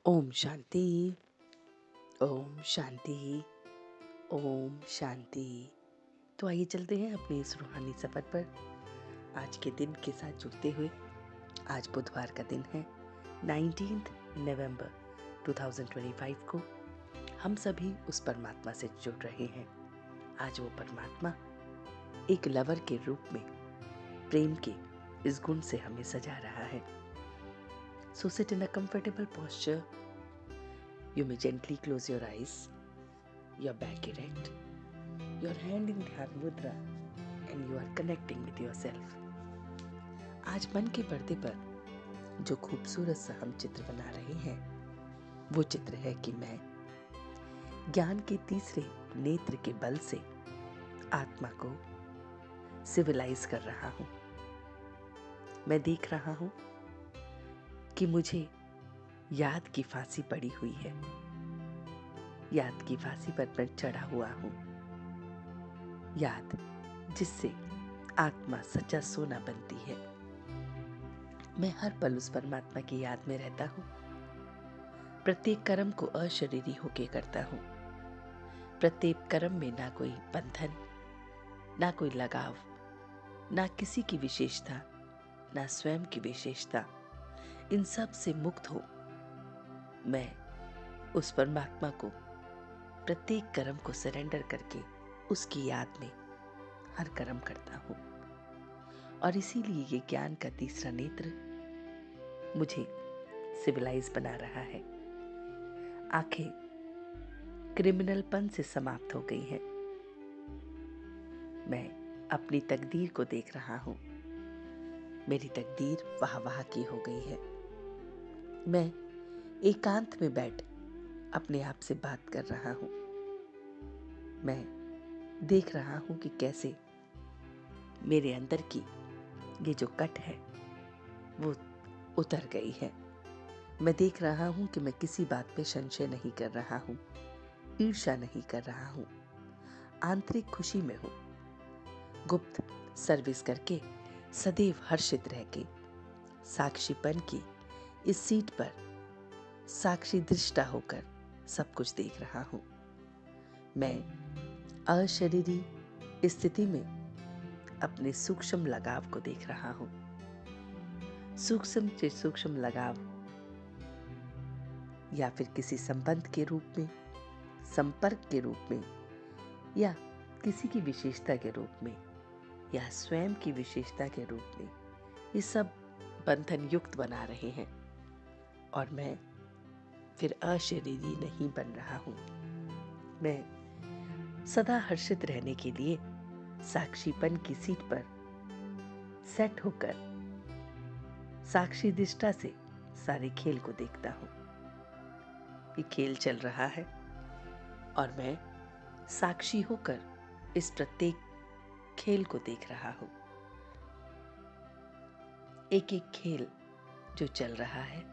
ओम शांति। ओम शांति। ओम शांति। तो आइए चलते हैं अपने इस रूहानी सफर पर आज के दिन के साथ जुड़ते हुए। आज बुधवार का दिन है 19 नवंबर 2025 को हम सभी उस परमात्मा से जुड़ रहे हैं। आज वो परमात्मा एक लवर के रूप में प्रेम के इस गुण से हमें सजा रहा है। So sit in a comfortable posture. You may gently close your eyes, your back erect, your hand in Dhyan Mudra, and you are connecting with yourself. आज मन के पर्दे पर जो खूबसूरत सा हम चित्र बना रहे हैं वो चित्र है कि मैं ज्ञान के तीसरे नेत्र के बल से आत्मा को सिविलाइज कर रहा हूँ। मैं देख रहा हूँ कि मुझे याद की फांसी पड़ी हुई है। याद की फांसी पर मैं चढ़ा हुआ हूँ। याद जिससे आत्मा सच्चा सोना बनती है। मैं हर पल उस परमात्मा की याद में रहता हूँ। प्रत्येक कर्म को अशरीरी होके करता हूँ। प्रत्येक कर्म में ना कोई बंधन, ना कोई लगाव, ना किसी की विशेषता, ना स्वयं की विशेषता, इन सब से मुक्त हो मैं उस परमात्मा को प्रत्येक कर्म को सरेंडर करके उसकी याद में हर कर्म करता हूँ। और इसीलिए ये ज्ञान का तीसरा नेत्र मुझे सिविलाइज बना रहा है। आंखें क्रिमिनलपन से समाप्त हो गई हैं। मैं अपनी तकदीर को देख रहा हूँ। मेरी तकदीर वाह वाह की हो गई है। मैं एकांत में बैठ अपने आप से बात कर रहा हूँ। मैं देख रहा हूँ कि कैसे मेरे अंदर की ये जो कट है वो उतर गई है। मैं देख रहा हूँ कि मैं किसी बात पे संशय नहीं कर रहा हूँ, ईर्ष्या नहीं कर रहा हूँ, आंतरिक खुशी में हूँ। गुप्त सर्विस करके सदैव हर्षित रह के साक्षीपन की इस सीट पर साक्षी दृष्टा होकर सब कुछ देख रहा हूँ। मैं अशरीरी स्थिति में अपने सूक्ष्म लगाव को देख रहा हूँ। सूक्ष्म से सूक्ष्म लगाव या फिर किसी संबंध के रूप में, संपर्क के रूप में, या किसी की विशेषता के रूप में, या स्वयं की विशेषता के रूप में, ये सब बंधन युक्त बना रहे हैं। और मैं फिर अशरीरी नहीं बन रहा हूँ। मैं सदा हर्षित रहने के लिए साक्षीपन की सीट पर सेट होकर साक्षी दिष्टा से सारे खेल को देखता हूँ। ये खेल चल रहा है और मैं साक्षी होकर इस प्रत्येक खेल को देख रहा हूँ। एक एक खेल जो चल रहा है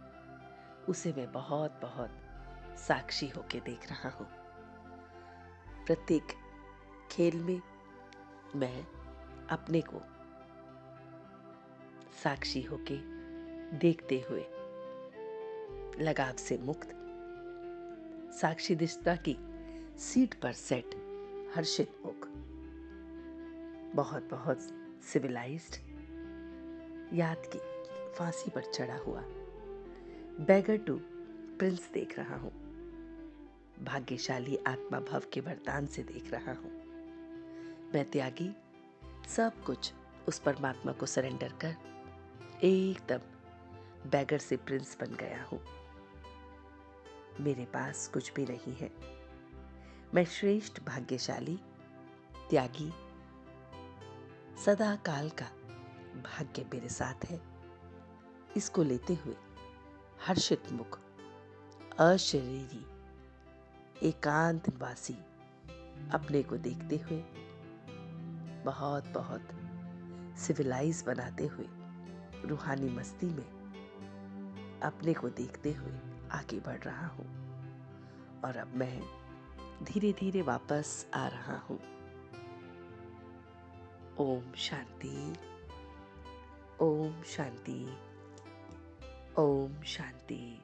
उसे मैं बहुत बहुत साक्षी होके देख रहा हूँ। प्रत्येक खेल में मैं अपने को साक्षी होके देखते हुए लगाव से मुक्त साक्षी दिष्टा की सीट पर सेट हर्षित मुख, बहुत बहुत सिविलाइज्ड, याद की फांसी पर चढ़ा हुआ बैगर टू प्रिंस देख रहा हूँ। भाग्यशाली आत्मा भव के वरदान से देख रहा हूँ। मैं त्यागी सब कुछ उस परमात्मा को सरेंडर कर एकदम बैगर से प्रिंस बन गया हूँ। मेरे पास कुछ भी नहीं है। मैं श्रेष्ठ भाग्यशाली त्यागी सदा काल का भाग्य मेरे साथ है। इसको लेते हुए हर्षित मुख, अशरीरी, एकांत वासी अपने को देखते हुए बहुत बहुत सिविलाइज बनाते हुए रूहानी मस्ती में अपने को देखते हुए आगे बढ़ रहा हूँ। और अब मैं धीरे धीरे वापस आ रहा हूँ। ओम शांति। ओम शांति। ओम शांति।